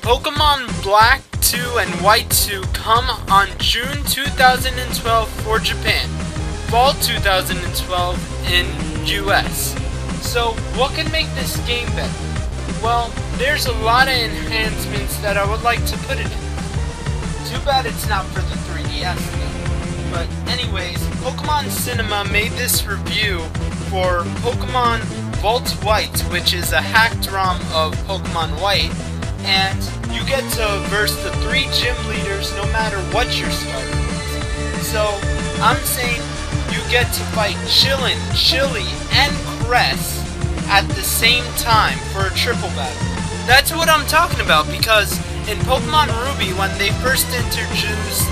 Pokemon Black 2 and White 2 come on June 2012 for Japan, Fall 2012 in US. So what can make this game better? Well, there's a lot of enhancements that I would like to put it in. Too bad it's not for the 3DS though. But anyways, Pokemon Cinema made this review for Pokemon Vault White, which is a hacked ROM of Pokemon White, and you get to verse the 3 gym leaders no matter what your starter is. So, I'm saying you get to fight Chillin, Chili, and Cress at the same time for a triple battle. That's what I'm talking about, because in Pokemon Ruby, when they first introduced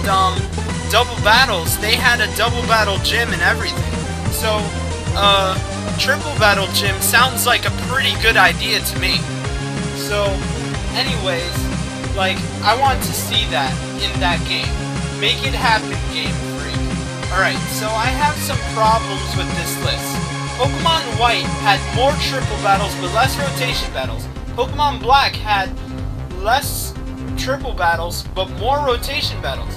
double battles, they had a double battle gym and everything. So, triple battle gym sounds like a pretty good idea to me. So, anyways, like, I want to see that in that game. Make it happen, Game Freak. Alright, so I have some problems with this list. Pokemon White had more triple battles but less rotation battles. Pokemon Black had less triple battles but more rotation battles.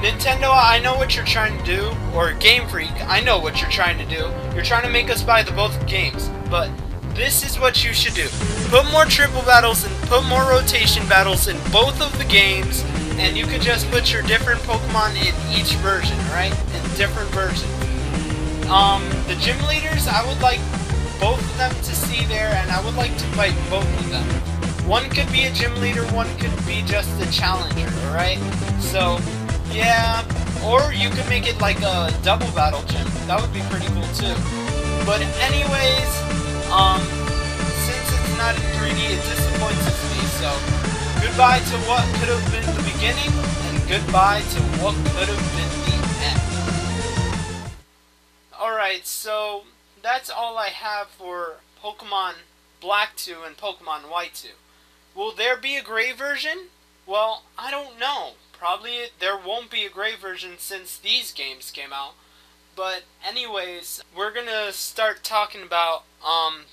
Nintendo, I know what you're trying to do, or Game Freak, I know what you're trying to do. You're trying to make us buy the both games, but this is what you should do. Put more triple battles and put more rotation battles in both of the games, and you could just put your different Pokemon in each version, right? In different versions. The gym leaders, I would like both of them to see there, and I would like to fight both of them. One could be a gym leader, one could be just a challenger, alright? So, yeah, or you could make it like a double battle gym. That would be pretty cool too. But anyways, since it's not in 3D, it disappoints me. So, goodbye to what could have been the beginning, and goodbye to what could have been the end. Alright, so that's all I have for Pokemon Black 2 and Pokemon White 2. Will there be a gray version? Well, I don't know. Probably there won't be a gray version since these games came out. But anyways, we're gonna start talking about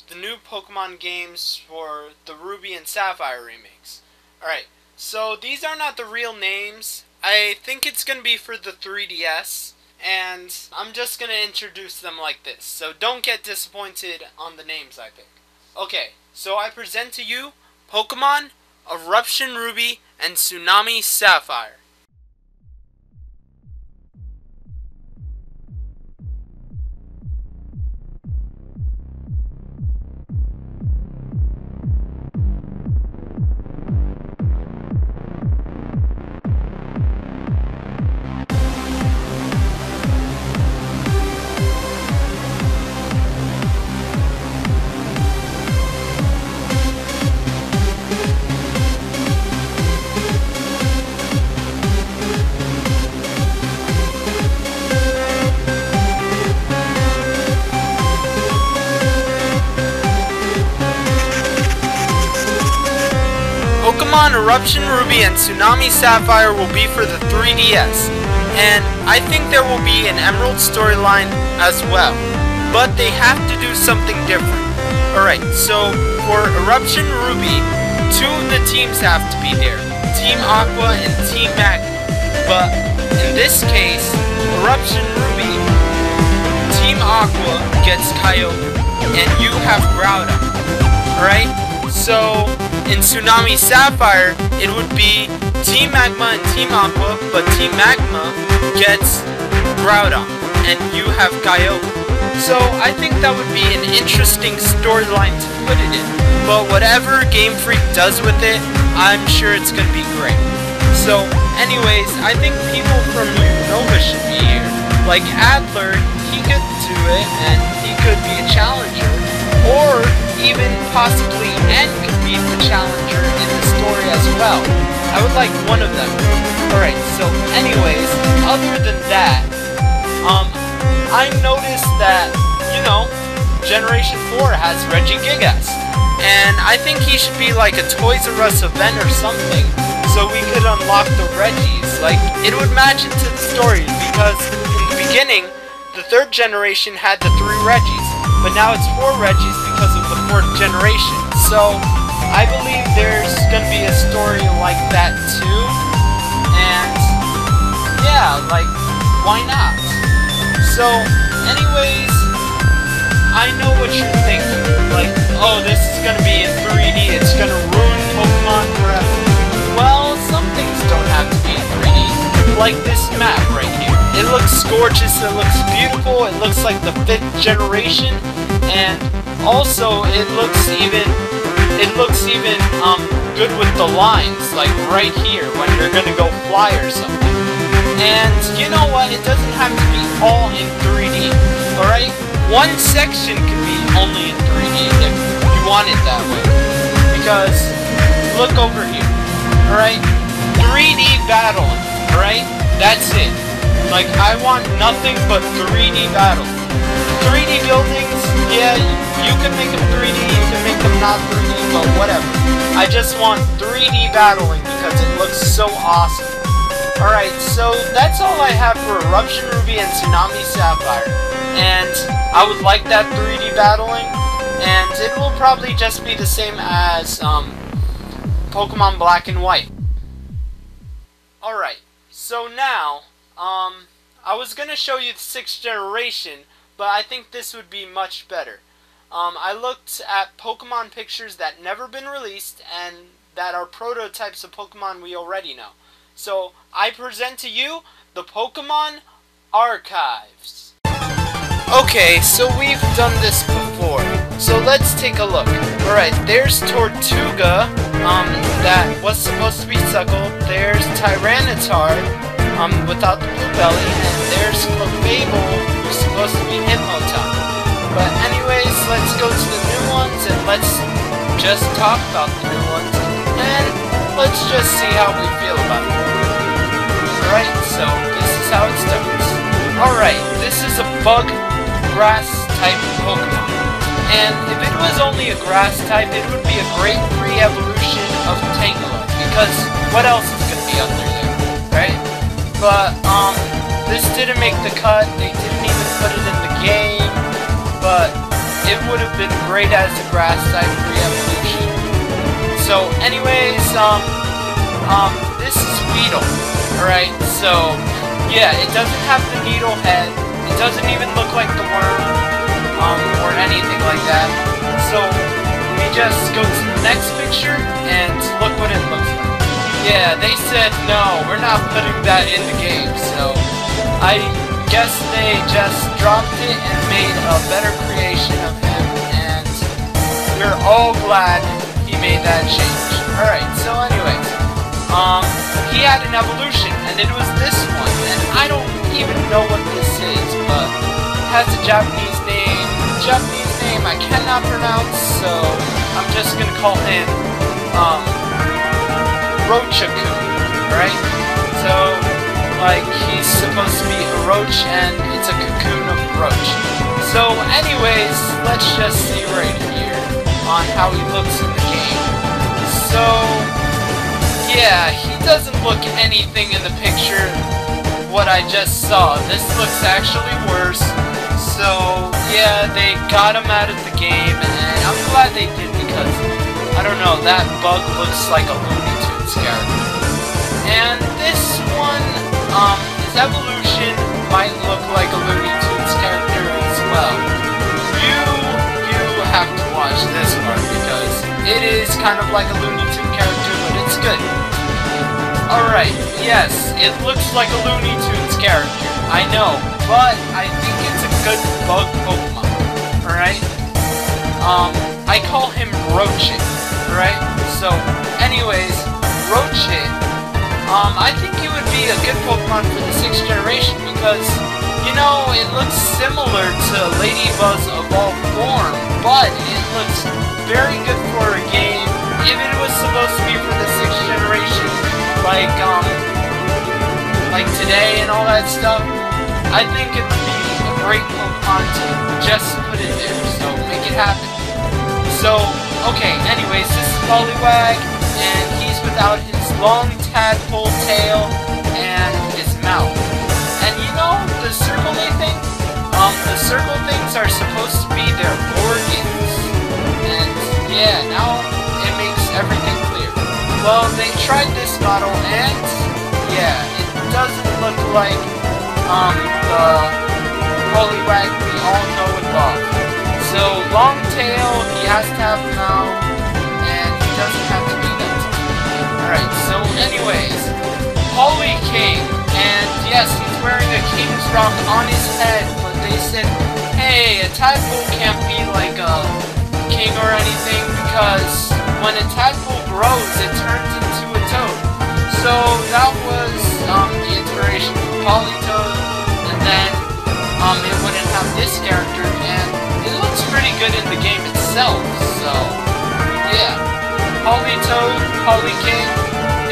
the new Pokemon games for the Ruby and Sapphire remakes. Alright, so these are not the real names. I think it's gonna be for the 3DS, and I'm just gonna introduce them like this, so don't get disappointed on the names I pick. Okay, so I present to you Pokemon Eruption Ruby and Tsunami Sapphire. Pokemon Eruption Ruby and Tsunami Sapphire will be for the 3DS, and I think there will be an Emerald storyline as well, but they have to do something different. Alright, so for Eruption Ruby, 2 of the teams have to be there, Team Aqua and Team Magma, but in this case, Eruption Ruby, Team Aqua gets Kyogre, and you have Groudon. Alright? So, in Tsunami Sapphire, it would be Team Magma and Team Aqua, but Team Magma gets Groudon, and you have Kyogre. So, I think that would be an interesting storyline to put it in. But whatever Game Freak does with it, I'm sure it's gonna be great. So, anyways, I think people from Unova should be here. Like Adler, he could do it, and he could be a challenger. Or even possibly N could be the challenger in the story as well. I would like one of them. Alright, so anyways, other than that, I noticed that, you know, Generation 4 has Regigigas. And I think he should be like a Toys R Us event or something, so we could unlock the Regis. Like, it would match into the story, because in the beginning, the 3rd generation had the 3 Regis. But now it's 4 Regis because of the 4th generation. So, I believe there's gonna be a story like that too, and yeah, like, why not? So, anyways, I know what you're thinking, like, oh, this is gonna be in 3D, it's gonna ruin Pokemon forever. Well, some things don't have to be in 3D, like this map right here. It looks gorgeous, it looks beautiful, it looks like the 5th generation, and also it looks even good with the lines, like right here when you're gonna go fly or something. And you know what, it doesn't have to be all in 3D, alright? One section can be only in 3D if you want it that way. Because, look over here, alright? 3D battling, alright? That's it. Like, I want nothing but 3D battling. 3D buildings, yeah, you can make them 3D, you can make them not 3D, but whatever. I just want 3D battling because it looks so awesome. Alright, so that's all I have for Eruption Ruby and Tsunami Sapphire. And I would like that 3D battling, and it will probably just be the same as Pokemon Black and White. Alright, so now, I was gonna show you the 6th generation, but I think this would be much better. I looked at Pokemon pictures that never been released and that are prototypes of Pokemon we already know. So I present to you the Pokemon Archives. Okay, so we've done this before, so let's take a look. Alright, there's Tortuga, that was supposed to be Suckle. There's Tyranitar, without the blue belly, and there's Clefable, who's supposed to be Hypnoton. But anyways, let's go to the new ones, and let's just talk about the new ones, and let's just see how we feel about it. Alright, so this is how it starts. Alright, this is a bug grass type Pokemon. And if it was only a grass type, it would be a great re-evolution of Tangela, because what else is going to be under there, right? But, this didn't make the cut, they didn't even put it in the game, but it would have been great as a grass type re-evolution. So, anyways, this is Weedle, alright? So, yeah, it doesn't have the needle head, it doesn't even look like the worm, or anything like that. So, we just go to the next picture, and look what it looks like. Yeah, they said, no, we're not putting that in the game, so I guess they just dropped it and made a better creation of him, and we're all glad he made that change. Alright, so anyways, he had an evolution, and it was this one, and I don't even know what this is, but it has a Japanese name I cannot pronounce, so I'm just gonna call him, Rochaku, right? So, like, he's supposed to be a roach, and it's a cocoon of roach. So, anyways, let's just see right here on how he looks in the game. So, yeah, he doesn't look anything in the picture what I just saw. This looks actually worse. So, yeah, they got him out of the game, and I'm glad they did because, I don't know, that bug looks like a Looney Tunes character. And this one, his evolution might look like a Looney Tunes character as well. You have to watch this part because it is kind of like a Looney Tunes character, but it's good. Alright, yes, it looks like a Looney Tunes character, I know, but I think it's a good bug Pokemon, alright? I call him Roachit, right? So, anyways, Roachit, I think he would be a good Pokemon for the 6th generation because, you know, it looks similar to Ladybuzz Evolved Form, but it looks very good for a game if it was supposed to be for the 6th generation, like today and all that stuff. I think it would be a great Pokemon to just put it there, so make it happen. So, okay, anyways, this is Poliwag, and he's without his long tadpole tail and his mouth. And you know, the circle thing? The circle things are supposed to be their organs. And yeah, now it makes well, they tried this model, and yeah, it doesn't look like the Poliwag we all know and love. So long tail, he has to have a mouth, and he doesn't have to be that. Alright, so anyways, Poly King, and yes, he's wearing a King's Rock on his head, but they said, hey, a tadpole can't be like a king or anything, because when a tadpole grows, it turns into a toad. So that was the iteration of Polytoad, and then it wouldn't have this character, and it looks pretty good in the game itself. So yeah, Polytoad, Poly King,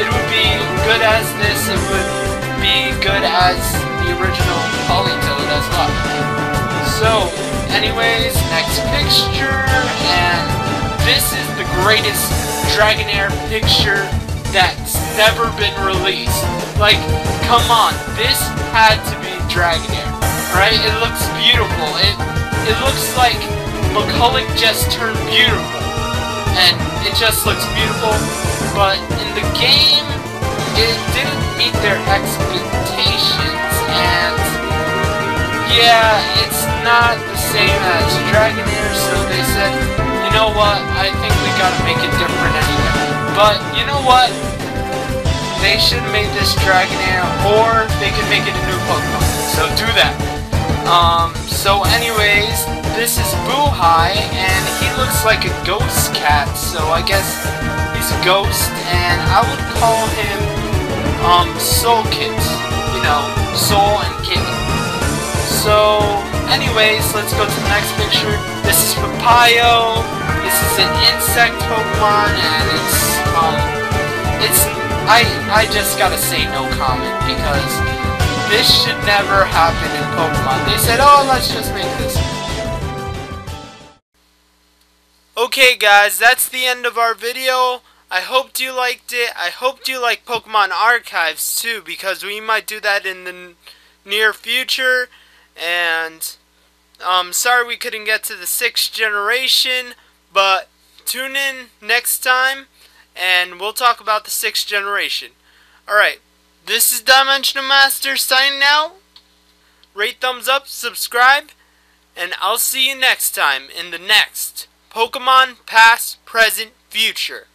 it would be good as this. It would be good as the original Polytoad as well. So anyways, next picture, and this is the greatest Dragonair picture that's never been released. Like, come on, this had to be Dragonair, right? It looks beautiful. It looks like McCulloch just turned beautiful, and it just looks beautiful. But in the game, it didn't meet their expectations, and yeah, it's not the same as Dragonair. So they said, you know what, I think we gotta make it different anyway. But you know what? They should have made this Dragonair, or they could make it a new Pokemon. So do that. So anyways, this is Buhai, and he looks like a ghost cat, so I guess he's a ghost, and I would call him, Soul Kit. You know, Soul and Kit. So, anyways, let's go to the next picture. This is Papayo. This is an insect Pokemon, and I just gotta say no comment, because this should never happen in Pokemon. They said, oh, let's just make this. Okay guys, that's the end of our video. I hoped you liked it. I hoped you like Pokemon Archives too, because we might do that in the near future. And sorry we couldn't get to the 6th generation, but tune in next time and we'll talk about the 6th generation. Alright, this is Dimensional Master signing out. Rate, thumbs up, subscribe, and I'll see you next time in the next Pokemon Past, Present, Future.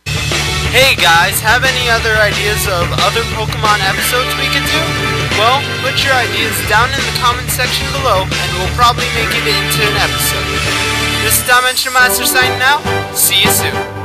Hey guys, have any other ideas of other Pokemon episodes we could do? Well, put your ideas down in the comment section below, and we'll probably make it into an episode. This is Dimensional Master signing out. See you soon.